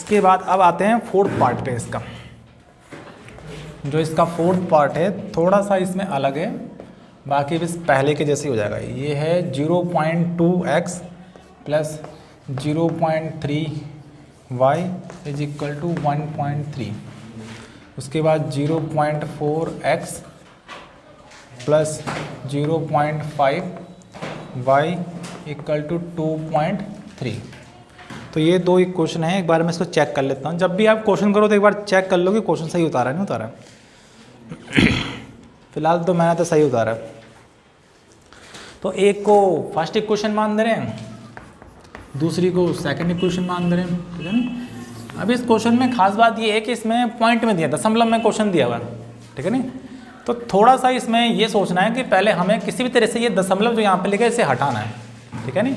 इसके बाद अब आते हैं फोर्थ पार्ट पे। इसका जो इसका फोर्थ पार्ट है थोड़ा सा इसमें अलग है, बाकी बस पहले के जैसे ही हो जाएगा। ये है 0.2x plus 0.3y is equal to 1.3। उसके बाद 0.4x plus 0.5y equal to 2.3। तो ये दो इक्वेशन है। एक बार मैं इसको चेक कर लेता हूँ। जब भी आप क्वेश्चन करो तो एक बार चेक कर लो कि क्वेश्चन सही उतारा है नहीं उतारा। फिलहाल तो मैंने तो सही उतारा। तो एक को फर्स्ट इक्वेशन मान दे रहे हैं, दूसरी को सेकंड इक्वेशन मान दे रहे हैं, ठीक है ना। अब इस क्वेश्चन में खास बात ये है कि इसमें पॉइंट में दिया, दशमलव में क्वेश्चन दिया हुआ है, ठीक है ना। तो थोड़ा सा इसमें ये सोचना है कि पहले हमें किसी भी तरह से ये दशमलव जो यहाँ पे लिखा है इसे हटाना है, ठीक है ना।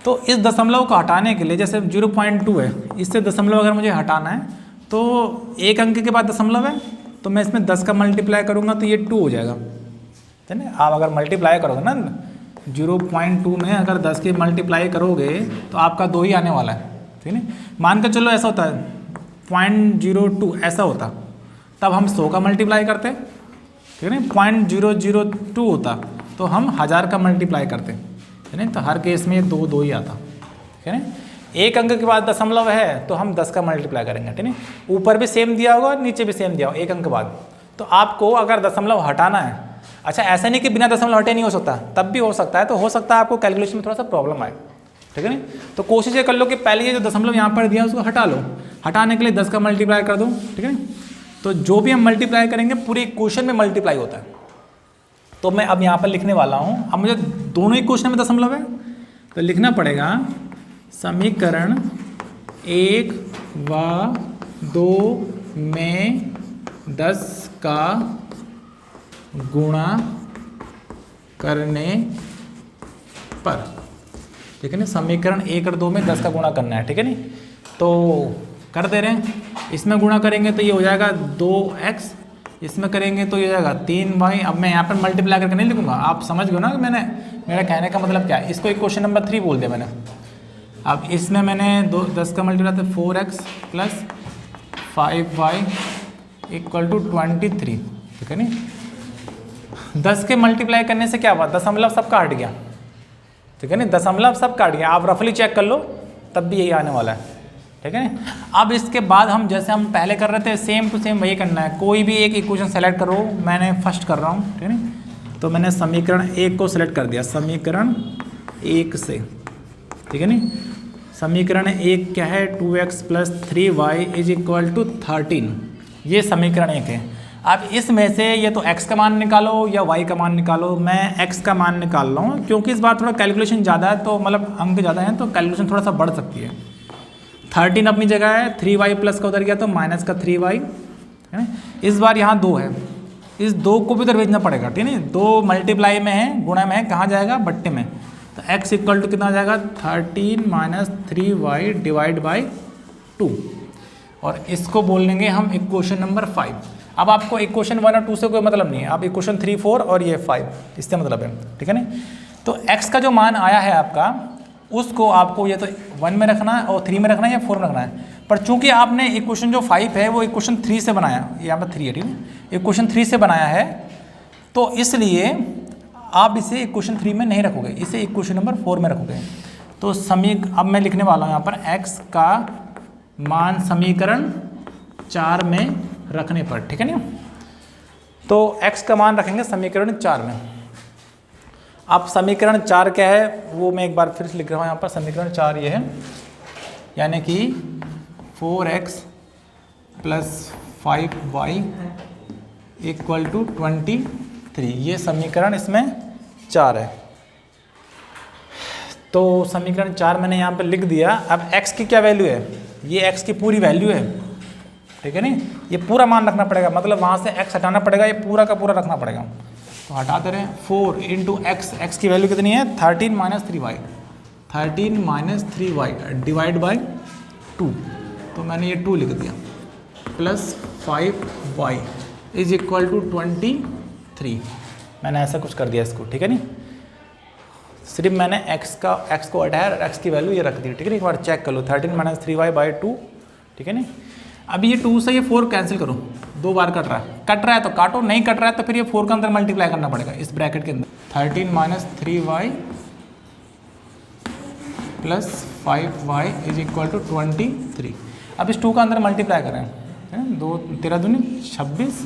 तो इस दशमलव को हटाने के लिए जैसे 0.2 है, इससे दशमलव अगर मुझे हटाना है तो एक अंक के बाद दशमलव है तो मैं इसमें 10 का मल्टीप्लाई करूँगा तो ये 2 हो जाएगा, ठीक है ना। आप अगर मल्टीप्लाई करोगे ना 0.2 में अगर 10 के मल्टीप्लाई करोगे तो आपका 2 ही आने वाला है, ठीक है ना। मान के चलो ऐसा होता है 0.02 ऐसा होता तब हम 100 का मल्टीप्लाई करते, ठीक है ना। 0.002 होता तो हम 1000 का मल्टीप्लाई करते, है ना। तो हर केस में 2 ही आता, ठीक है ना। एक अंक के बाद दशमलव है तो हम 10 का मल्टीप्लाई करेंगे, ठीक है। ऊपर भी सेम दिया होगा और नीचे भी सेम दिया होगा एक अंक के बाद। तो आपको अगर दशमलव हटाना है, अच्छा ऐसा नहीं कि बिना दशमलव हटे नहीं हो सकता, तब भी हो सकता है। तो हो सकता है आपको कैलकुलेशन में थोड़ा सा प्रॉब्लम आए, ठीक है ना। तो कोशिश ये कर लो कि पहले ये जो दशमलव यहाँ पर दिया उसको हटा लो। हटाने के लिए 10 का मल्टीप्लाई कर दो, ठीक है ना। तो जो भी हम मल्टीप्लाई करेंगे पूरी इक्वेशन में मल्टीप्लाई होता है। तो मैं अब यहाँ पर लिखने वाला हूँ, अब मुझे दोनों इक्वेशन में दशमलव है तो लिखना पड़ेगा समीकरण 1 व 2 में 10 का गुणा करने पर, ठीक है ना। समीकरण 1 और 2 में 10 का गुणा करना है, ठीक है ना। तो कर दे रहे हैं, इसमें गुणा करेंगे तो ये हो जाएगा 2x, इसमें करेंगे तो ये हो जाएगा 3y। अब मैं यहाँ पर मल्टीप्लाई करके नहीं लिखूंगा, आप समझ गए ना कि मैंने मेरा कहने का मतलब क्या है। इसको इक्वेशन नंबर 3 बोल दिया मैंने। अब इसमें मैंने 10 का मल्टीप्लाई तो 4x plus 5y equal to 23, ठीक है नी। 10 के मल्टीप्लाई करने से क्या हुआ, दशमलव सब काट गया, ठीक है नी। दशमलव सब काट गया, आप रफली चेक कर लो तब भी यही आने वाला है, ठीक है। अब इसके बाद हम जैसे हम पहले कर रहे थे सेम टू सेम वही करना है। कोई भी एक इक्वेशन सेलेक्ट करो, मैंने फर्स्ट कर रहा हूँ, ठीक है। तो मैंने समीकरण 1 को सिलेक्ट कर दिया, समीकरण 1 से, ठीक है नी। समीकरण 1 क्या है, 2x plus 3y is equal to 13। ये समीकरण 1 है। अब इसमें से ये तो x का मान निकालो या y का मान निकालो। मैं x का मान निकाल रहा हूँ क्योंकि इस बार थोड़ा कैलकुलेशन ज़्यादा है, तो मतलब अंक ज़्यादा है तो कैलकुलेशन थोड़ा सा बढ़ सकती है। 13 अपनी जगह है, 3y प्लस का उधर गया तो माइनस का 3y, है ना। इस बार यहाँ 2 है, इस 2 को भी उधर भेजना पड़ेगा, ठीक है। 2 मल्टीप्लाई में है, गुणा में है, कहाँ जाएगा, बट्टे में। तो x इक्वल टू कितना आ जाएगा 13 माइनस 3y डिवाइड बाई 2, और इसको बोल देंगे हम इक्वेशन नंबर 5। अब आपको इक्वेशन 1 और 2 से कोई मतलब नहीं है, आप इक्वेशन 3, 4 और ये 5 इससे मतलब है, ठीक है ना। तो x का जो मान आया है आपका उसको आपको ये तो 1 में रखना है और 3 में रखना है या 4 में रखना है। पर चूंकि आपने इक्वेशन जो 5 है वो इक्वेशन 3 से बनाया, यहाँ पर 3 है, ठीक है, इक्वेशन 3 से बनाया है, तो इसलिए आप इसे इक्वेशन 3 में नहीं रखोगे, इसे इक्वेशन नंबर 4 में रखोगे। तो अब मैं लिखने वाला हूँ यहाँ पर x का मान समीकरण 4 में रखने पर, ठीक है ना। तो x का मान रखेंगे समीकरण 4 में। अब समीकरण 4 क्या है वो मैं एक बार फिर से लिख रहा हूँ यहाँ पर। समीकरण 4 ये है, यानी कि 4x plus 5y equal to 23। ये समीकरण इसमें 4 है। तो समीकरण 4 मैंने यहाँ पर लिख दिया। अब x की क्या वैल्यू है, ये x की पूरी वैल्यू है, ठीक है नी। ये पूरा मान रखना पड़ेगा, मतलब वहाँ से x हटाना पड़ेगा, ये पूरा का पूरा रखना पड़ेगा। तो हटाते रहे 4 इंटू एक्स, एक्स की वैल्यू कितनी है 13 minus 3y, 13 minus 3y divide by 2, तो मैंने ये 2 लिख दिया, plus 5y is equal to 23। मैंने ऐसा कुछ कर दिया इसको, ठीक है नी। सिर्फ मैंने x को हटाया और x की वैल्यू ये रख दी, ठीक है। एक बार चेक कर लो, 13 माइनस 3y बाई 2 ठीक है नहीं। अभी ये 2 से ये 4 कैंसिल करो, 2 बार कट रहा है तो काटो, नहीं कट रहा है तो फिर ये 4 के अंदर मल्टीप्लाई करना पड़ेगा इस ब्रैकेट के अंदर। 13 minus 3y plus 5y is equal to 23। अब इस 2 का अंदर मल्टीप्लाई करें, है 2 13 दूनी 26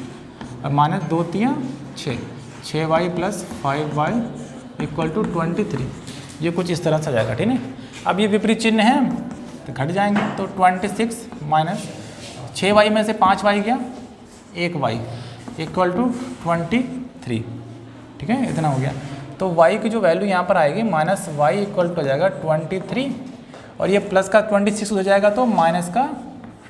और minus 2 3 6, 6y plus 5y equal to 23। ये कुछ इस तरह से आ जाएगा, ठीक है। अब ये विपरीत चिन्ह है तो घट जाएंगे, तो 26 माइनस 6y में से 5y गया 1y इक्वल टू 23, ठीक है, इतना हो गया। तो y की जो वैल्यू यहाँ पर आएगी माइनस y इक्वल टू हो जाएगा 23 और ये प्लस का 26 हो जाएगा तो माइनस का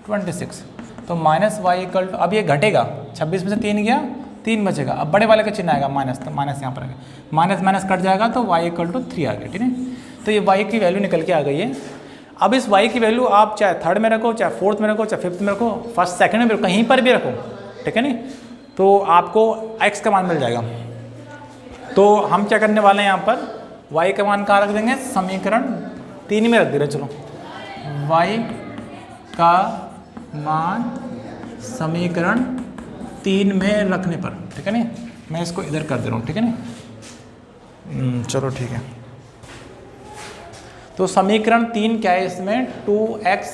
26, तो माइनस y इक्वल टू, अब ये घटेगा 26 में से 3 गया 3 बचेगा, अब बड़े वाले का चिन्ह आएगा माइनस, तो माइनस यहाँ पर आएगा, माइनस माइनस कट जाएगा तो y इक्वल टू 3 आ गया, ठीक है। तो ये y की वैल्यू निकल के आ गई है। अब इस y की वैल्यू आप चाहे थर्ड में रखो, चाहे फोर्थ में रखो, चाहे फिफ्थ में रखो, फर्स्ट सेकंड में रखो, कहीं पर भी रखो, ठीक है नहीं, तो आपको x का मान मिल जाएगा। तो हम क्या करने वाले हैं यहाँ पर, y का मान कहाँ रख देंगे, समीकरण 3 में रख दे रहे, चलो y का मान समीकरण 3 में रखने पर, ठीक है नहीं, मैं इसको इधर कर दे रहा हूँ, ठीक है नहीं, चलो ठीक है। तो समीकरण 3 क्या है इसमें, 2x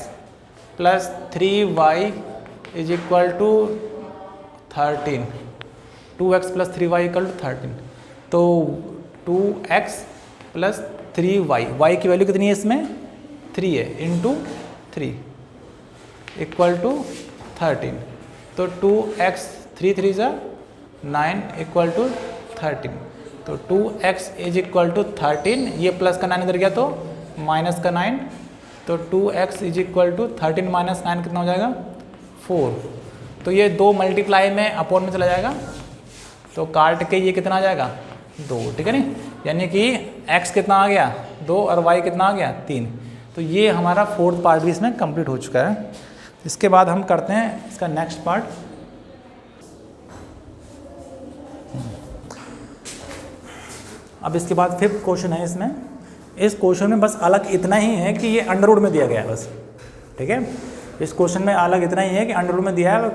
plus 3y is equal to 13, 2x plus 3y equal to 13, तो 2x प्लस 3y, y की वैल्यू कितनी है इसमें 3 है, इंटू 3 इक्वल टू 13, तो 2x 3 3 ज़ा 9 इक्वल टू 13, तो 2x इज इक्वल टू 13, ये प्लस का 9 इधर गया तो माइनस का 9, तो 2x is equal to 13 minus 9 कितना हो जाएगा 4, तो ये 2 मल्टीप्लाई में अपॉन में चला जाएगा, तो काट के ये कितना आ जाएगा 2, ठीक है नहीं, यानी कि x कितना आ गया 2 और y कितना आ गया 3। तो ये हमारा फोर्थ पार्ट भी इसमें कंप्लीट हो चुका है। इसके बाद हम करते हैं इसका नेक्स्ट पार्ट। अब इसके बाद फिफ्थ क्वेश्चन है इसमें, इस क्वेश्चन में बस अलग इतना ही है कि ये अंडर रूट में दिया गया है बस, ठीक है। इस क्वेश्चन में अलग इतना ही है कि अंडर रूट में दिया है,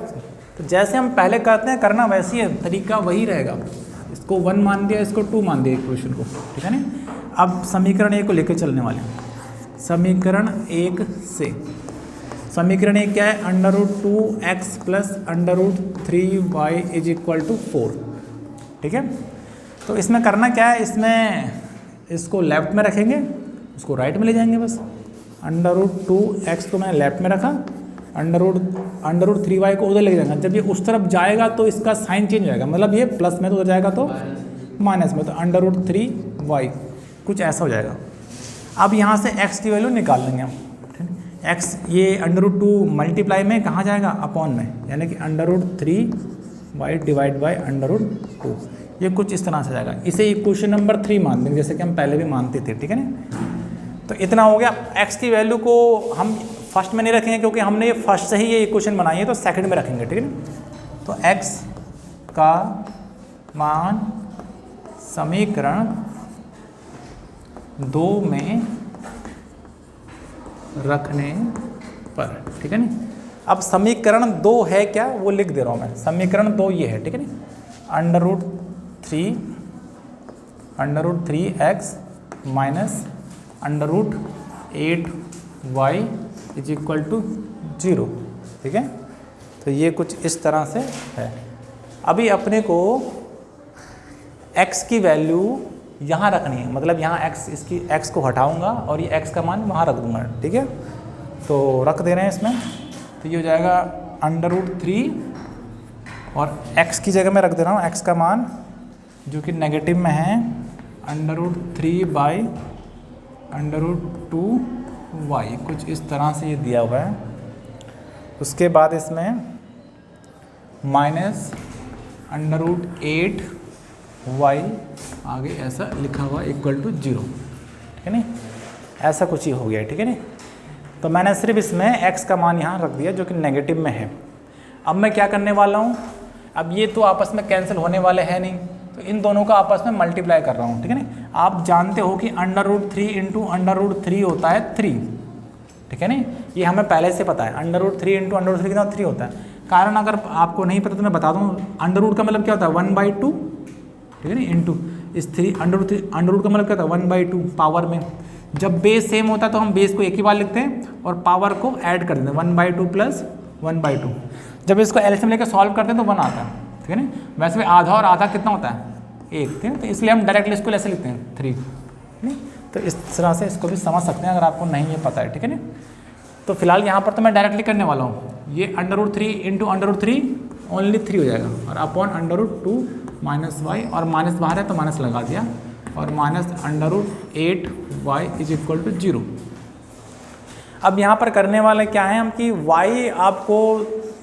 तो जैसे हम पहले करते हैं करना वैसे ही है, तरीका वही रहेगा। इसको 1 मान दिया, इसको 2 मान दिया इक्वेशन को, ठीक है ना। अब समीकरण 1 को लेकर चलने वाले हैं। समीकरण 1 से, समीकरण 1 क्या है, under root 2x plus under root 3y is equal to 4, ठीक है। तो इसमें करना क्या है, इसमें इसको लेफ्ट में रखेंगे, उसको राइट में ले जाएंगे बस। अंडर रूट 2x को मैंने लेफ्ट में रखा, अंडर रूट 3y को उधर ले जाएगा, जब ये उस तरफ जाएगा तो इसका साइन चेंज हो जाएगा, मतलब ये प्लस में तो उधर जाएगा तो माइनस में, तो अंडर रूट 3y कुछ ऐसा हो जाएगा। अब यहाँ से x की वैल्यू निकाल लेंगे हम, x ये अंडर रूट 2 मल्टीप्लाई में कहाँ जाएगा, अपॉन में, यानी कि under root 3y divide by under root 2, ये कुछ इस तरह से जाएगा। इसे इक्वेशन नंबर 3 मान देंगे, जैसे कि हम पहले भी मानते थे, ठीक है ना। तो इतना हो गया। x की वैल्यू को हम फर्स्ट में नहीं रखेंगे क्योंकि हमने ये फर्स्ट से ही ये इक्वेशन बनाई है, तो सेकंड में रखेंगे, ठीक है ना। तो x का मान समीकरण 2 में रखने पर, ठीक है ना। अब समीकरण 2 है क्या, वो लिख दे रहा हूँ मैं। समीकरण 2 ये है, ठीक है ना, under root 3x minus under root 8y is equal to 0, ठीक है। तो ये कुछ इस तरह से है। अभी अपने को x की वैल्यू यहाँ रखनी है, मतलब यहाँ x को हटाऊंगा और ये x का मान वहाँ रख दूंगा, ठीक है। तो रख दे रहे हैं इसमें, तो ये हो जाएगा अंडर रूट 3 और x की जगह में रख दे रहा हूँ x का मान जो कि नेगेटिव में है, under root 3 by under root 2y, कुछ इस तरह से ये दिया हुआ है। उसके बाद इसमें माइनस अंडर रूट 8y आगे ऐसा लिखा हुआ इक्वल टू 0, ठीक है नहीं, ऐसा कुछ ही हो गया, ठीक है नहीं। तो मैंने सिर्फ इसमें x का मान यहाँ रख दिया जो कि नेगेटिव में है। अब मैं क्या करने वाला हूँ, अब ये तो आपस में कैंसिल होने वाले हैं नहीं, तो इन दोनों का आपस में मल्टीप्लाई कर रहा हूँ, ठीक है ना। आप जानते हो कि under root 3 into under root 3 होता है 3, ठीक है नहीं, ये हमें पहले से पता है। √3 इंटू √3 कितना 3 होता है। कारण अगर आपको नहीं पता तो मैं बता दूँ, अंडर का मतलब क्या होता है 1/2, ठीक है नहीं, इंटू इस √3 का मतलब क्या होता है 1/2 पावर में। जब बेस सेम होता है तो हम बेस को एक ही बार लिखते हैं और पावर को ऐड कर देते हैं 1/2 प्लस 1/2। जब इसको एलसीएम लेकर सॉल्व करते हैं तो 1 आता है, ठीक है नहीं। वैसे भी आधा और आधा कितना होता है 1, ठीक है, तो इसलिए हम डायरेक्टली इसको ऐसे लिखते हैं 3, नहीं। तो इस तरह से इसको भी समझ सकते हैं अगर आपको नहीं ये पता है, ठीक है ना। तो फिलहाल यहाँ पर तो मैं डायरेक्टली करने वाला हूँ, ये √3 इंटू √3 ओनली 3 हो जाएगा और अपॉन √2 माइनस वाई, और माइनस बाहर है तो माइनस लगा दिया, और minus √8y is equal to 0। अब यहाँ पर करने वाले क्या है हम कि y आपको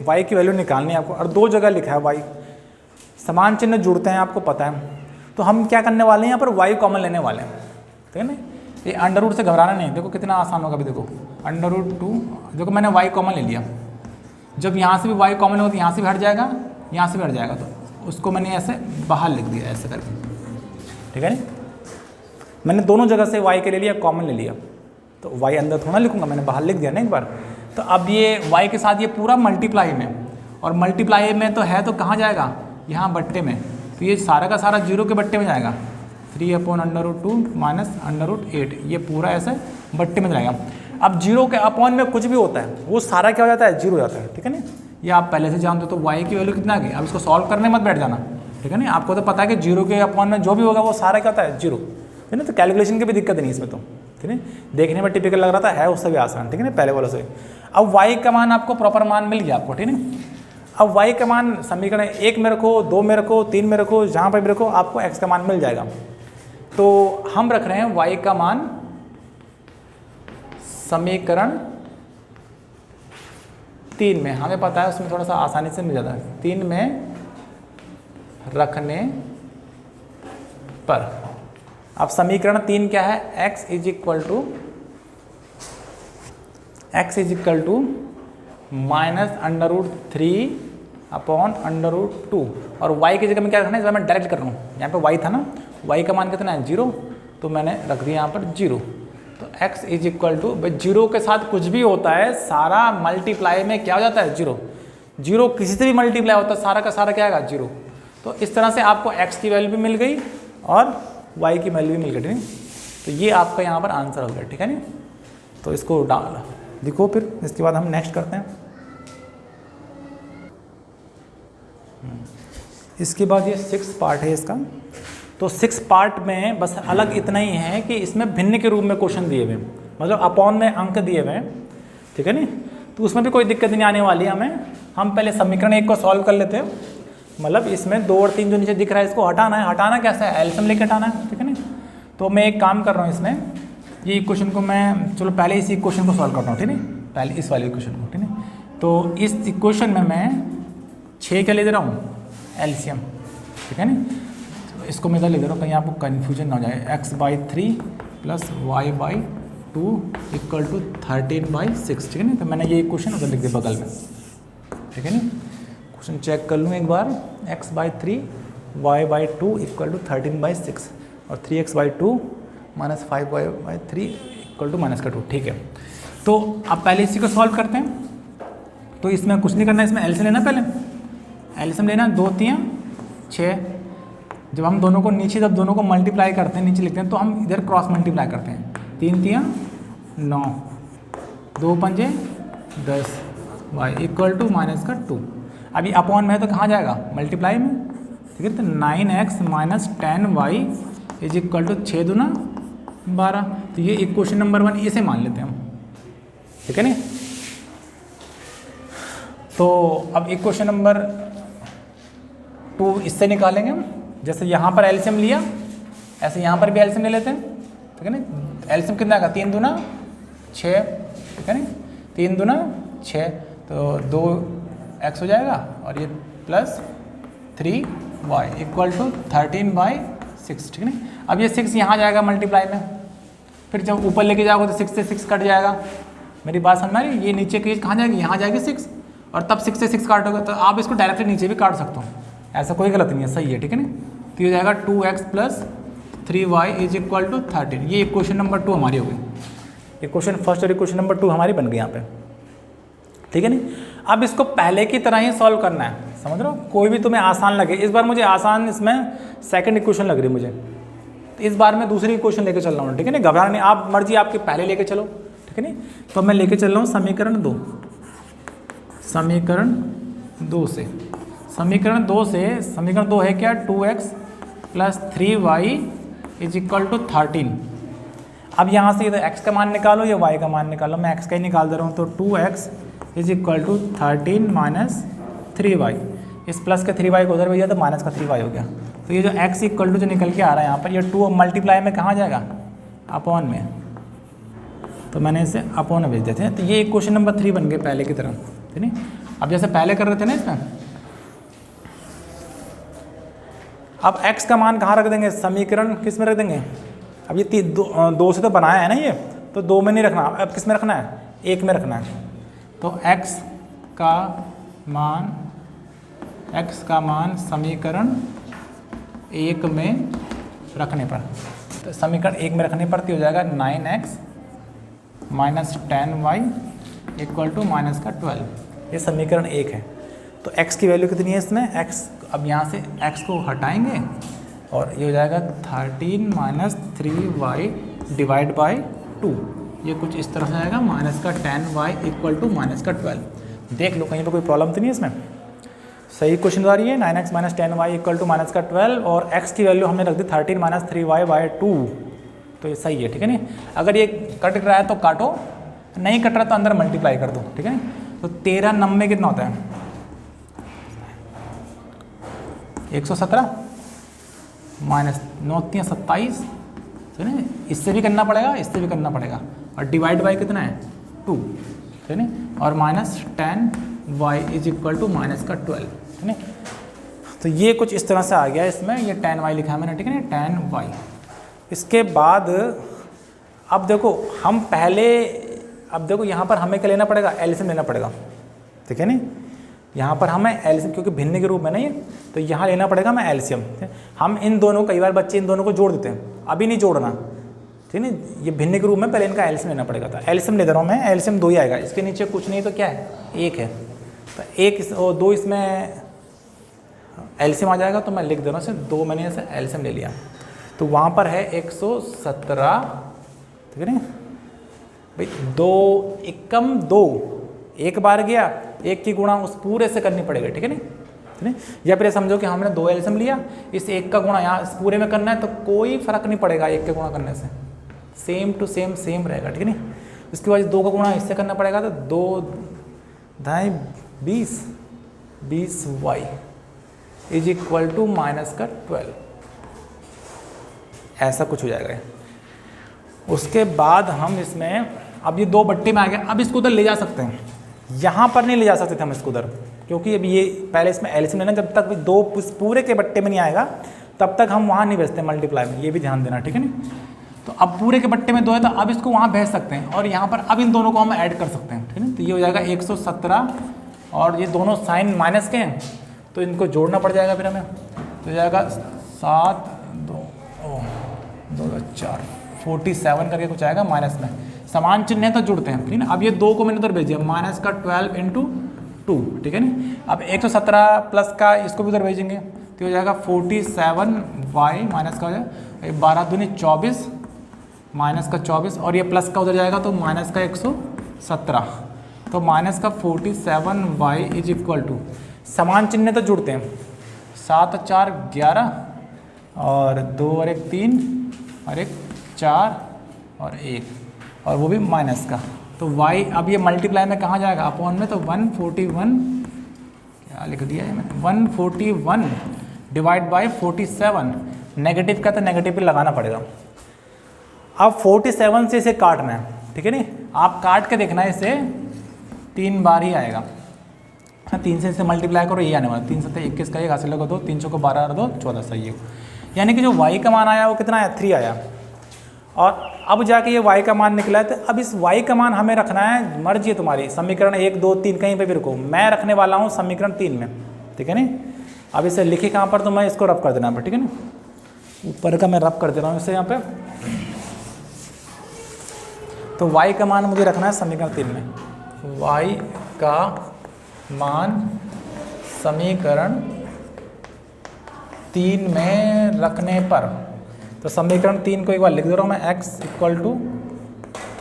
y की वैल्यू निकालनी है आपको, और 2 जगह लिखा है y, समान चिन्ह जुड़ते हैं आपको पता है। तो हम क्या करने वाले हैं यहाँ पर y कॉमन लेने वाले हैं, ठीक है ना। ये √ से घबराना नहीं, देखो कितना आसान होगा। अभी देखो √2, देखो मैंने y कॉमन ले लिया। जब यहाँ से भी y कॉमन होगा तो यहाँ से भी हट जाएगा, यहाँ से भी हट जाएगा, तो उसको मैंने ऐसे बाहर लिख दिया ऐसे करके, ठीक है ना। मैंने दोनों जगह से y के ले लिया, कॉमन ले लिया, तो y अंदर थोड़ा लिखूंगा, मैंने बाहर लिख दिया ना एक बार। तो अब ये y के साथ ये पूरा मल्टीप्लाई में, और मल्टीप्लाई में तो है तो कहाँ जाएगा, यहाँ बट्टे में, तो ये सारा का सारा 0 के बट्टे में जाएगा। 3/√2 माइनस √8, ये पूरा ऐसे बट्टे में जाएगा। अब 0 के अपॉन में कुछ भी होता है वो सारा क्या हो जाता है 0 हो जाता है, ठीक है ना। ये आप पहले से जानते हो। तो y की वैल्यू कितना आ गई, अब इसको सॉल्व करने मत बैठ जाना, ठीक है ना। आपको तो पता है कि 0 के अपॉन में जो भी होगा वो सारा क्या होता है 0, ठीक है ना। तो कैलकुलेशन की भी दिक्कत नहीं इसमें, तो ठीक है, देखने में टिपिकल लग रहा था, है उससे भी आसान, ठीक है ना, पहले वाले से। अब y का मान आपको प्रॉपर मान मिल गया आपको, ठीक है। अब y का मान समीकरण 1 में रखो, 2 में रखो, 3 में रखो, जहाँ पर भी रखो आपको x का मान मिल जाएगा। तो हम रख रहे हैं y का मान समीकरण 3 में, हमें पता है उसमें थोड़ा सा आसानी से मिल जाता है। 3 में रखने पर अब समीकरण 3 क्या है, x is equal to minus √3 upon √2, और y की जगह में क्या रखना है, इसमें मैं डायरेक्ट कर रहा हूँ। यहाँ पे y था ना, y का मान कितना है 0, तो मैंने रख दिया यहाँ पर 0। तो x इज इक्वल टू, 0 के साथ कुछ भी होता है सारा मल्टीप्लाई में क्या हो जाता है 0। 0 किसी से भी मल्टीप्लाई होता है सारा का सारा क्या आएगा 0। तो इस तरह से आपको x की वैल्यू भी मिल गई और y की वैल्यू भी मिल गई, ठीक है। तो ये आपका यहाँ पर आंसर हो गया, ठीक है ना। तो इसको डाल लिखो, फिर इसके बाद हम नेक्स्ट करते हैं। इसके बाद ये 6th पार्ट है इसका। तो 6th पार्ट में बस अलग इतना ही है कि इसमें भिन्न के रूप में क्वेश्चन दिए हुए, मतलब अपॉन में अंक दिए हुए हैं, ठीक है नी। तो उसमें भी कोई दिक्कत नहीं आने वाली है हमें। हम पहले समीकरण 1 को सॉल्व कर लेते हैं, मतलब इसमें 2 और 3 जो नीचे दिख रहा है इसको हटाना है। हटाना कैसे है, एलसीएम लेके हटाना है, ठीक है नी। तो मैं एक काम कर रहा हूँ इसमें, ये इक्वेशन को मैं, चलो पहले इस इक्वेशन को सॉल्व करता हूँ, ठीक है, पहले इस वाले इक्वेशन को, ठीक है। तो इस इक्वेशन में मैं 6 क्या ले दे रहा हूँ एलसीएम, ठीक है नी। तो इसको मैं इधर ले दे रहा हूँ, कहीं आपको कन्फ्यूजन ना हो जाए। x/3 plus y/2 equal to 13/6, ठीक है नी। तो मैंने ये इक्वेशन उधर लिख दिया बगल में, ठीक है नी। क्वेश्चन चेक कर लूँ एक बार, x/3 y/2 इक्वल टू 13/6 और 3x/2 minus 5y/3 equal to -2, ठीक है। तो अब पहले इसी को सॉल्व करते हैं। तो इसमें कुछ नहीं करना, इसमें एलसीएम लेना, पहले एलसीएम लेना, 2 3 6। जब हम दोनों को नीचे, जब दोनों को मल्टीप्लाई करते हैं, नीचे लिखते हैं, तो हम इधर क्रॉस मल्टीप्लाई करते हैं। 3 3 9, 2 5 10 y इक्वल टू -2। अभी अपॉन में है तो कहाँ जाएगा, मल्टीप्लाई में, ठीक है। तो 9x minus 10y is equal to 6 दूना 12। तो ये इक्वेशन नंबर 1 इसे मान लेते हैं हम, ठीक है नी। तो अब इक्वेशन नंबर 2 इससे निकालेंगे हम। जैसे यहाँ पर एलसीएम लिया, ऐसे यहाँ पर भी एलसीएम ले लेते हैं, ठीक है ना। एलसीएम कितना आएगा, 3 दूना 6, ठीक है ना। 3 दूना 6, तो 2x हो जाएगा और ये प्लस 3y इक्वल टू 13/6, ठीक है ना। अब ये 6 यहाँ जाएगा मल्टीप्लाई में, फिर जब ऊपर लेके जाओगे तो 6 से 6 कट जाएगा। मेरी बात समझ रही है, ये नीचे की कहाँ जाएगी, यहाँ जाएगी 6, और तब 6 से 6 काटोगे तो आप इसको डायरेक्टली नीचे भी काट सकते हो, ऐसा कोई गलत नहीं है, सही है, ठीक है ना। तो ये जाएगा 2x plus 3y is equal to 13। ये इक्वेशन नंबर 2 हमारी हो गई, इक्वेशन फर्स्ट और इक्वेशन नंबर 2 हमारी बन गई यहाँ पे, ठीक है नहीं। अब इसको पहले की तरह ही सॉल्व करना है, समझ रहे हो, कोई भी तुम्हें आसान लगे। इस बार मुझे आसान इसमें सेकंड इक्वेशन लग रही मुझे, तो इस बार मैं दूसरी इक्वेशन लेके चल रहा हूँ, ठीक है नहीं, घबराना नहीं, आप मर्जी आपकी पहले लेके चलो, ठीक है नहीं। तो मैं लेके चल रहा हूँ समीकरण 2 से समीकरण 2 है क्या, 2x + 3y = 13। अब यहाँ से इधर x का मान निकालो या y का मान निकालो, मैं x का ही निकाल दे रहा हूँ। तो 2x = 13 - 3y, इस प्लस के 3y को उधर भेजा तो माइनस का 3y हो गया। तो ये जो x = जो निकल के आ रहा है यहाँ पर, ये 2 मल्टीप्लाई में कहाँ जाएगा, अपॉन में, तो मैंने इसे अपॉन में भेज देते हैं। तो ये क्वेश्चन नंबर 3 बन गए पहले की तरह, ठीक है। अब जैसे पहले कर रहे थे ना इसमें, अब x का मान कहाँ रख देंगे, समीकरण किस में रख देंगे। अब ये 2 से तो बनाया है ना ये, तो 2 में नहीं रखना, अब किस में रखना है, 1 में रखना है। तो x का मान समीकरण 1 में रखने पर, तो समीकरण 1 में रखने पर हो जाएगा 9x - 10y = -12। ये समीकरण 1 है। तो x की वैल्यू कितनी है इसमें, x, अब यहाँ से x को हटाएंगे और ये हो जाएगा 13 - 3y / 2। ये कुछ इस तरह से आएगा, -10y = -12। देख लो कहीं पर कोई प्रॉब्लम तो नहीं है इसमें, सही क्वेश्चन आ रही है। 9x - 10y = -12 और x की वैल्यू हमने रख दी 13 - 3y / 2, तो ये सही है, ठीक है नहीं। अगर ये कट रहा है तो काटो, नहीं कट रहा तो अंदर मल्टीप्लाई कर दो, ठीक है नहीं। तो 13 9 में कितना होता है, 117 -9 3 27, ठीक है। इससे भी करना पड़ेगा, इससे भी करना पड़ेगा, और डिवाइड बाई कितना है 2, ठीक है नहीं, और -10y = -12, ठीक है। तो ये कुछ इस तरह से आ गया इसमें, ये 10y लिखा है मैंने, ठीक है ना, 10y। इसके बाद अब देखो हम पहले, अब देखो यहाँ पर हमें क्या लेना पड़ेगा, एलसीएम लेना पड़ेगा, ठीक है नहीं। यहाँ पर हमें एलसीएम, क्योंकि भिन्न के रूप में ना ये, तो यहाँ लेना पड़ेगा हमें एलसीएम। हम इन दोनों, कई बार बच्चे इन दोनों को जोड़ देते हैं, अभी नहीं जोड़ना, ठीक है। ये भिन्न के रूप में पहले इनका एलसीएम लेना पड़ेगा। था एलसीएम ले दे रहा हूँ मैं, एलसीएम 2 ही आएगा, इसके नीचे कुछ नहीं तो क्या है, 1 है। तो 1 और 2 इसमें एलसीएम आ जाएगा, तो मैं लिख दे रहा हूँ सिर्फ 2, मैंने ऐसे एलसीएम ले लिया। तो वहाँ पर है 117, ठीक है ना भाई, 2 एकम 2, एक बार गया, 1 की गुणा उस पूरे से करनी पड़ेगी, ठीक है नहीं। या फिर समझो कि हमने 2 एलसीएम लिया, इस 1 का गुणा यहाँ इस पूरे में करना है, तो कोई फर्क नहीं पड़ेगा 1 के गुणा करने से, सेम टू सेम रहेगा, ठीक है नहीं। उसके बाद 2 का गुणा इससे करना पड़ेगा, तो 2 ढाई 20y = -12, ऐसा कुछ हो जाएगा। उसके बाद हम इसमें, अब ये 2 बट्टे में आ गया, अब इसको उधर ले जा सकते हैं, यहाँ पर नहीं ले जा सकते थे हम इसको उधर, क्योंकि अब ये पहले इसमें एलसीएम लेना, जब तक 2 पूरे के बट्टे में नहीं आएगा तब तक हम वहाँ नहीं भेजते मल्टीप्लाई में, ये भी ध्यान देना, ठीक है नहीं। तो अब पूरे के बट्टे में 2 है, तो अब इसको वहाँ भेज सकते हैं, और यहाँ पर अब इन दोनों को हम ऐड कर सकते हैं, ठीक है। तो ये हो जाएगा 117, और ये दोनों साइन माइनस के हैं, तो इनको जोड़ना पड़ जाएगा फिर हमें, तो हो जाएगा 7 2 4 47 करके कुछ आएगा माइनस में, समान चिन्ह है तो जुड़ते हैं, ठीक है। अब ये 2 को मैंने उधर भेज दिया, -12 × 2, ठीक है ना। अब 117 प्लस का इसको भी उधर भेजेंगे, तो हो जाएगा 47y माइनस का हो जाएगा 12 दूनी 24, माइनस का 24, और ये प्लस का उधर जाएगा तो माइनस का 117, तो माइनस का 47y = समान चिन्ह तो जुड़ते हैं, 7 4 11, और 2 और 1 3, और 1 4, और 1, और वो भी माइनस का। तो y अब ये मल्टीप्लाई में कहाँ जाएगा, अपॉन में, तो 141, क्या लिख दिया है मैंने, 141 / 47, नेगेटिव का तो नेगेटिव भी लगाना पड़ेगा। अब 47 से इसे काटना है, ठीक है नहीं, आप काट के देखना है, इसे 3 बार ही आएगा, 3 से इसे मल्टीप्लाई करो, ये आने वाला, 3 7 21 का 1 हासिल लगा दो, 3 को 12 और 2 14, सही है। यानी कि जो y का मान आया वो कितना आया, 3 आया, और अब जाके ये y का मान निकला है। तो अब इस y का मान हमें रखना है, मर्जी है तुम्हारी, समीकरण 1 2 3 कहीं पे भी रुको, मैं रखने वाला हूँ समीकरण 3 में, ठीक है नहीं। अब इसे लिखे कहाँ पर, तो मैं इसको रब कर देना पर, ठीक है ना, ऊपर का मैं रब कर दे रहा हूँ इसे यहाँ पे। तो y का मान मुझे रखना है समीकरण 3 में, y का मान समीकरण 3 में रखने पर, तो समीकरण 3 को एक बार लिख दे रहा हूँ मैं, x equal to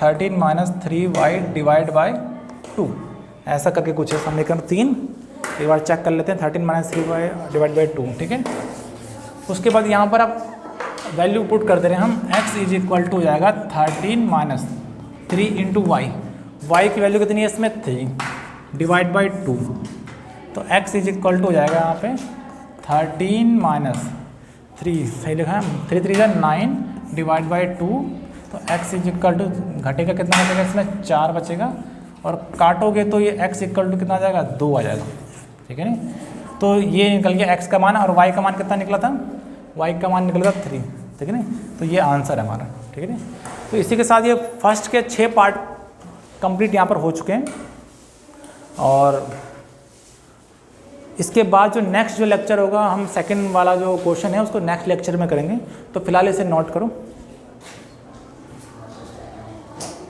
13 minus 3y divide by 2, ऐसा करके कुछ है समीकरण 3। एक बार चेक कर लेते हैं, 13 माइनस 3y डिवाइड बाई 2, ठीक है। उसके बाद यहाँ पर आप वैल्यू पुट कर दे रहे हैं हम, x इज इक्वल टू हो जाएगा 13 माइनस 3 इंटू वाई, वाई की वैल्यू कितनी है इसमें 3 डिवाइड बाई 2, तो x इज इक्वल टू हो जाएगा यहाँ पे 13 माइनस 3, सही लिखा है, 3 3 जा 9 डिवाइड बाई 2, तो x इज इक्वल टू घटेगा कितना बचेगा इसमें 4 बचेगा, और काटोगे तो ये x इक्वल टू कितना आ जाएगा 2 आ जाएगा, ठीक है नी। तो ये निकल गया x का मान, और y का मान कितना निकला था, y का मान निकला था 3, ठीक है नी। तो ये आंसर है हमारा, ठीक है नी। तो इसी के साथ ये फर्स्ट के 6 पार्ट कंप्लीट यहाँ पर हो चुके हैं, और इसके बाद जो नेक्स्ट जो लेक्चर होगा, हम सेकंड वाला जो क्वेश्चन है उसको नेक्स्ट लेक्चर में करेंगे। तो फिलहाल इसे नोट करो।